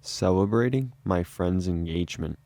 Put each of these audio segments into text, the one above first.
Celebrating my friend's engagement.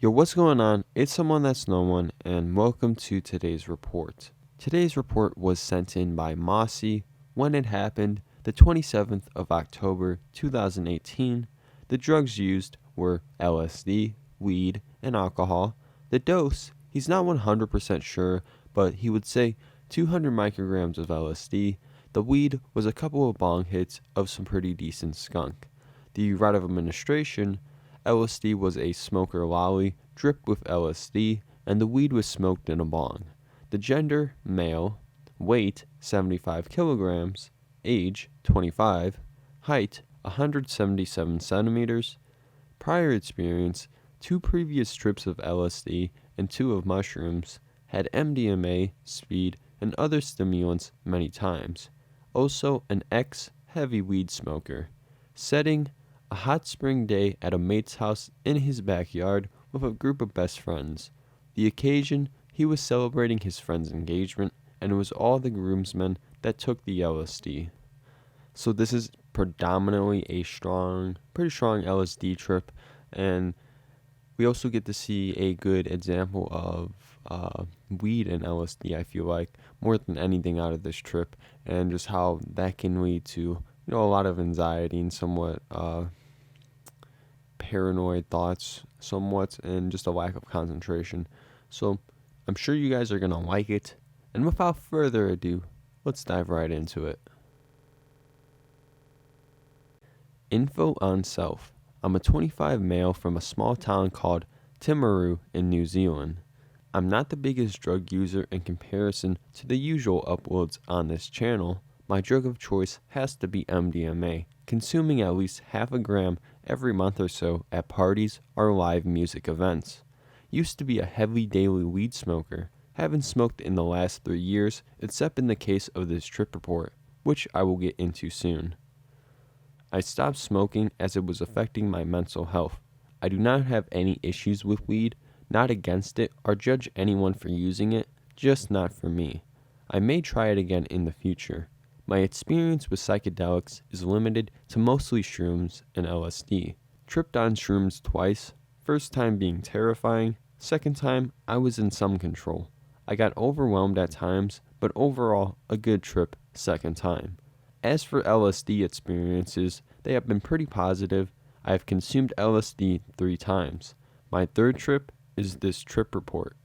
Yo, what's going on? It's someone that's no one, and welcome to today's report. Today's report was sent in by Mossy when it happened, the 27th of October 2018. The drugs used were LSD, weed, and alcohol. The dose, he's not 100% sure, but he would say 200 micrograms of LSD. The weed was a couple of bong hits of some pretty decent skunk. The route of administration, LSD was a smoker lolly dripped with LSD, and the weed was smoked in a bong. The gender, male. Weight, 75 kilograms. Age, 25. Height, 177 centimeters. Prior experience, 2 previous trips of LSD and 2 of mushrooms. Had MDMA, speed, and other stimulants many times. Also an ex-heavy weed smoker. Setting, a hot spring day at a mate's house in his backyard with a group of best friends. The occasion, he was celebrating his friend's engagement, and it was all the groomsmen that took the LSD. So this is predominantly a pretty strong LSD trip, and we also get to see a good example of weed and LSD, I feel like, more than anything out of this trip, and just how that can lead to a lot of anxiety and somewhat paranoid thoughts, and just a lack of concentration. So I'm sure you guys are going to like it. And without further ado, let's dive right into it. Info on self. I'm a 25 male from a small town called Timaru in New Zealand. I'm not the biggest drug user in comparison to the usual uploads on this channel. My drug of choice has to be MDMA, consuming at least half a gram every month or so at parties or live music events. Used to be a heavy daily weed smoker. Haven't smoked in the last 3 years, except in the case of this trip report, which I will get into soon. I stopped smoking as it was affecting my mental health. I do not have any issues with weed, not against it or judge anyone for using it, just not for me. I may try it again in the future. My experience with psychedelics is limited to mostly shrooms and LSD. Tripped on shrooms twice, first time being terrifying, second time I was in some control. I got overwhelmed at times, but overall a good trip second time. As for LSD experiences, they have been pretty positive. I have consumed LSD 3 times. My third trip is this trip report.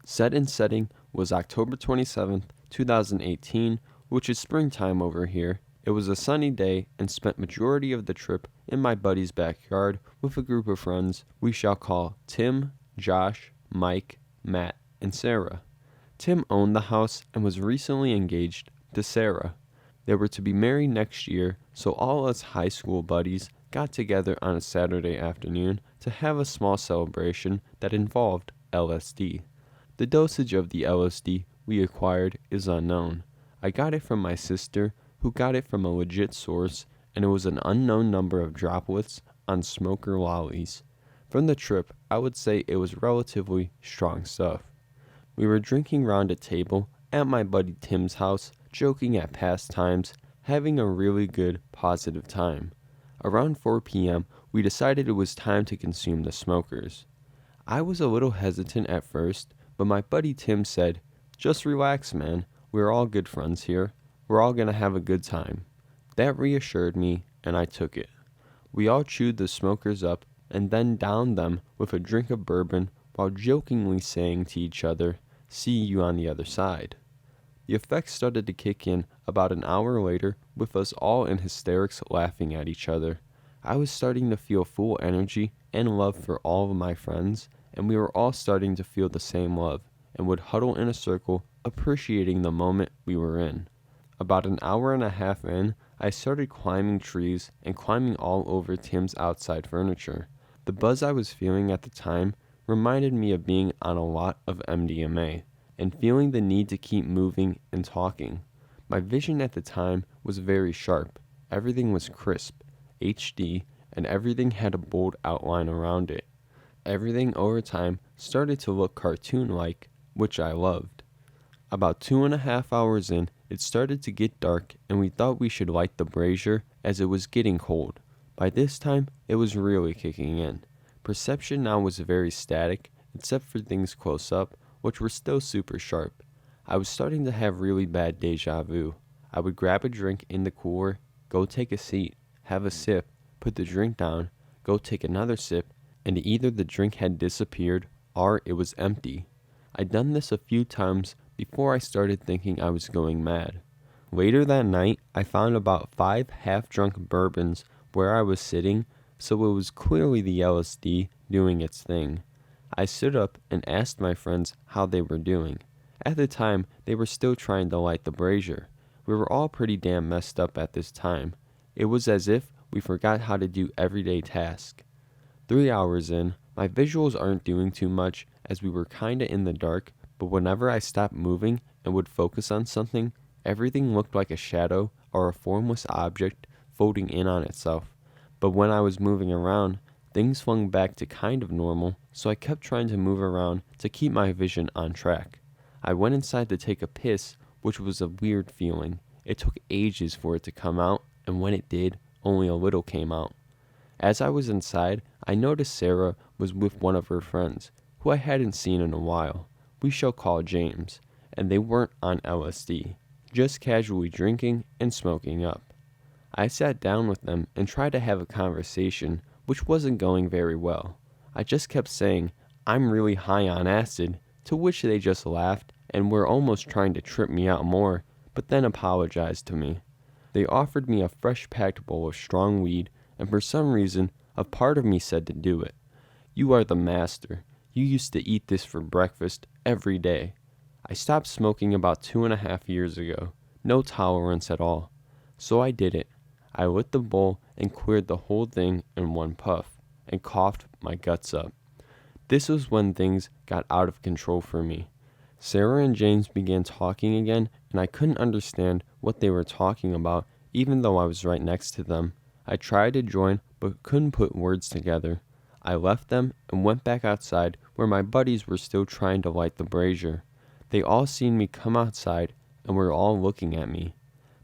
Set and setting was October 27th, 2018, which is springtime over here. It was a sunny day and spent majority of the trip in my buddy's backyard with a group of friends we shall call Tim, Josh, Mike, Matt, and Sarah. Tim owned the house and was recently engaged to Sarah. They were to be married next year, so all us high school buddies got together on a Saturday afternoon to have a small celebration that involved LSD. The dosage of the LSD we acquired is unknown. I got it from my sister, who got it from a legit source, and it was an unknown number of droplets on smoker lollies. From the trip, I would say it was relatively strong stuff. We were drinking round a table at my buddy Tim's house, joking at past times, having a really good, positive time. Around 4 p.m., we decided it was time to consume the smokers. I was a little hesitant at first, but my buddy Tim said, "Just relax, man. We're all good friends here. We're all gonna have a good time." That reassured me, and I took it. We all chewed the smokers up and then downed them with a drink of bourbon while jokingly saying to each other, "See you on the other side." The effects started to kick in about an hour later with us all in hysterics laughing at each other. I was starting to feel full energy and love for all of my friends, and we were all starting to feel the same love and would huddle in a circle appreciating the moment we were in. About an hour and a half in, I started climbing trees and climbing all over Tim's outside furniture. The buzz I was feeling at the time reminded me of being on a lot of MDMA and feeling the need to keep moving and talking. My vision at the time was very sharp. Everything was crisp, HD, and everything had a bold outline around it. Everything over time started to look cartoon-like, which I loved. About 2.5 hours in, it started to get dark and we thought we should light the brazier as it was getting cold. By this time, it was really kicking in. Perception now was very static, except for things close up, which were still super sharp. I was starting to have really bad deja vu. I would grab a drink in the cooler, go take a seat, have a sip, put the drink down, go take another sip, and either the drink had disappeared or it was empty. I'd done this a few times before I started thinking I was going mad. Later that night, I found about 5 half-drunk bourbons where I was sitting, so it was clearly the LSD doing its thing. I stood up and asked my friends how they were doing. At the time, they were still trying to light the brazier. We were all pretty damn messed up at this time. It was as if we forgot how to do everyday tasks. 3 hours in, my visuals aren't doing too much as we were kinda in the dark, but whenever I stopped moving and would focus on something, everything looked like a shadow or a formless object folding in on itself. But when I was moving around, things flung back to kind of normal, so I kept trying to move around to keep my vision on track. I went inside to take a piss, which was a weird feeling. It took ages for it to come out, and when it did, only a little came out. As I was inside, I noticed Sarah was with one of her friends, who I hadn't seen in a while. We shall call James, and they weren't on LSD, just casually drinking and smoking up. I sat down with them and tried to have a conversation, which wasn't going very well. I just kept saying, "I'm really high on acid," to which they just laughed and were almost trying to trip me out more, but then apologized to me. They offered me a fresh packed bowl of strong weed, and for some reason, a part of me said to do it. "You are the master. You used to eat this for breakfast every day." I stopped smoking about 2.5 years ago. No tolerance at all. So I did it. I lit the bowl and cleared the whole thing in one puff, and coughed my guts up. This was when things got out of control for me. Sarah and James began talking again, and I couldn't understand what they were talking about, even though I was right next to them. I tried to join, but couldn't put words together. I left them and went back outside where my buddies were still trying to light the brazier. They all seen me come outside and were all looking at me.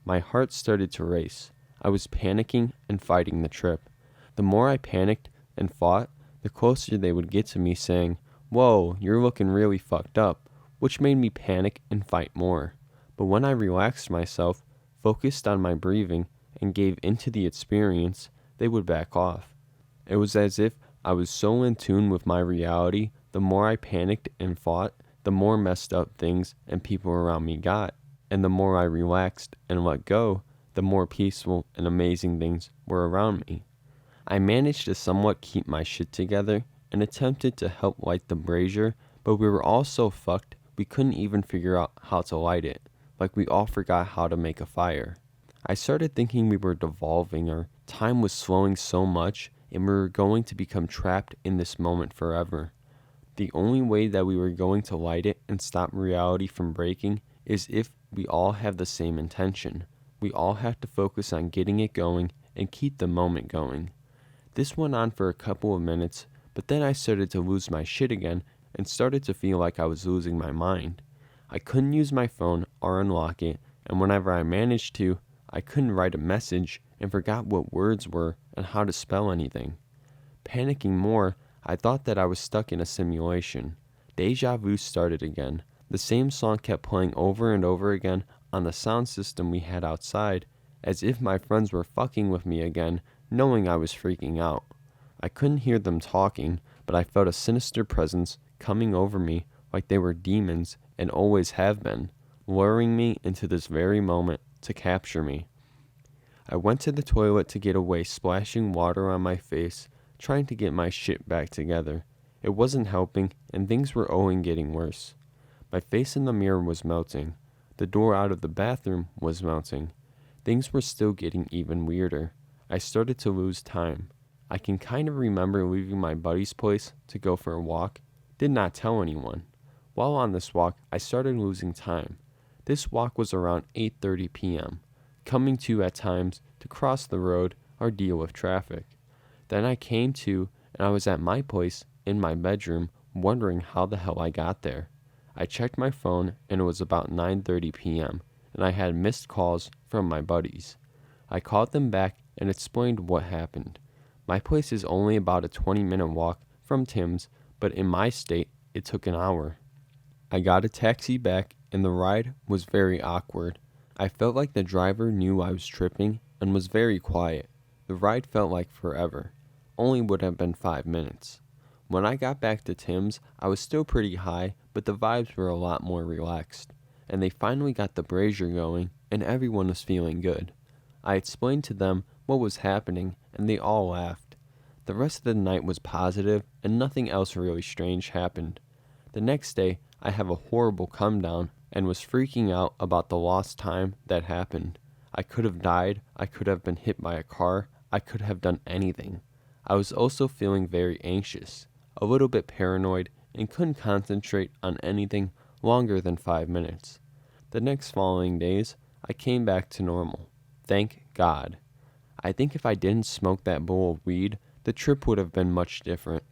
My heart started to race. I was panicking and fighting the trip. The more I panicked and fought, the closer they would get to me saying, "Whoa, you're looking really fucked up," which made me panic and fight more. But when I relaxed myself, focused on my breathing, and gave into the experience, they would back off. It was as if I was so in tune with my reality, the more I panicked and fought, the more messed up things and people around me got. And the more I relaxed and let go, the more peaceful and amazing things were around me. I managed to somewhat keep my shit together and attempted to help light the brazier, but we were all so fucked we couldn't even figure out how to light it, like we all forgot how to make a fire. I started thinking we were devolving, or time was slowing so much and we were going to become trapped in this moment forever. The only way that we were going to light it and stop reality from breaking is if we all have the same intention. We all have to focus on getting it going and keep the moment going. This went on for a couple of minutes, but then I started to lose my shit again and started to feel like I was losing my mind. I couldn't use my phone or unlock it, and whenever I managed to, I couldn't write a message and forgot what words were and how to spell anything. Panicking more, I thought that I was stuck in a simulation. Deja vu started again. The same song kept playing over and over again on the sound system we had outside, as if my friends were fucking with me again, knowing I was freaking out. I couldn't hear them talking, but I felt a sinister presence coming over me like they were demons and always have been, luring me into this very moment to capture me. I went to the toilet to get away, splashing water on my face, trying to get my shit back together. It wasn't helping, and things were only getting worse. My face in the mirror was melting. The door out of the bathroom was melting. Things were still getting even weirder. I started to lose time. I can kind of remember leaving my buddy's place to go for a walk. Did not tell anyone. While on this walk, I started losing time. This walk was around 8:30 p.m., coming to at times to cross the road or deal with traffic. Then I came to, and I was at my place in my bedroom, wondering how the hell I got there. I checked my phone, and it was about 9:30 p.m., and I had missed calls from my buddies. I called them back and explained what happened. My place is only about a 20-minute walk from Tim's, but in my state, it took an hour. I got a taxi back, and the ride was very awkward. I felt like the driver knew I was tripping and was very quiet. The ride felt like forever. Only would have been 5 minutes. When I got back to Tim's, I was still pretty high, but the vibes were a lot more relaxed, and they finally got the brazier going, and everyone was feeling good. I explained to them what was happening, and they all laughed. The rest of the night was positive, and nothing else really strange happened. The next day, I have a horrible come down, and was freaking out about the lost time that happened. I could have died, I could have been hit by a car, I could have done anything. I was also feeling very anxious, a little bit paranoid, and couldn't concentrate on anything longer than 5 minutes. The next following days, I came back to normal. Thank God. I think if I didn't smoke that bowl of weed, the trip would have been much different.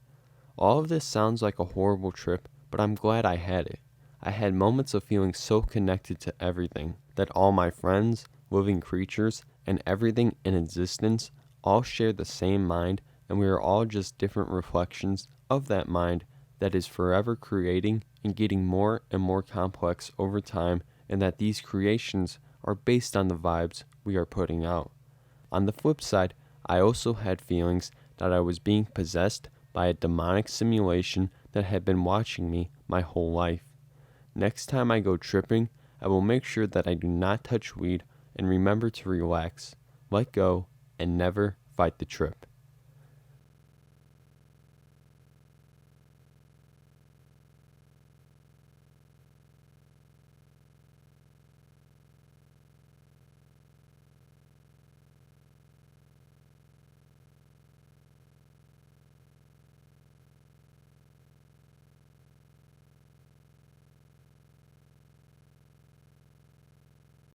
All of this sounds like a horrible trip, but I'm glad I had it. I had moments of feeling so connected to everything, that all my friends, living creatures, and everything in existence all shared the same mind, and we are all just different reflections of that mind that is forever creating and getting more and more complex over time, and that these creations are based on the vibes we are putting out. On the flip side, I also had feelings that I was being possessed by a demonic simulation that had been watching me my whole life. Next time I go tripping, I will make sure that I do not touch weed and remember to relax, let go, and never fight the trip.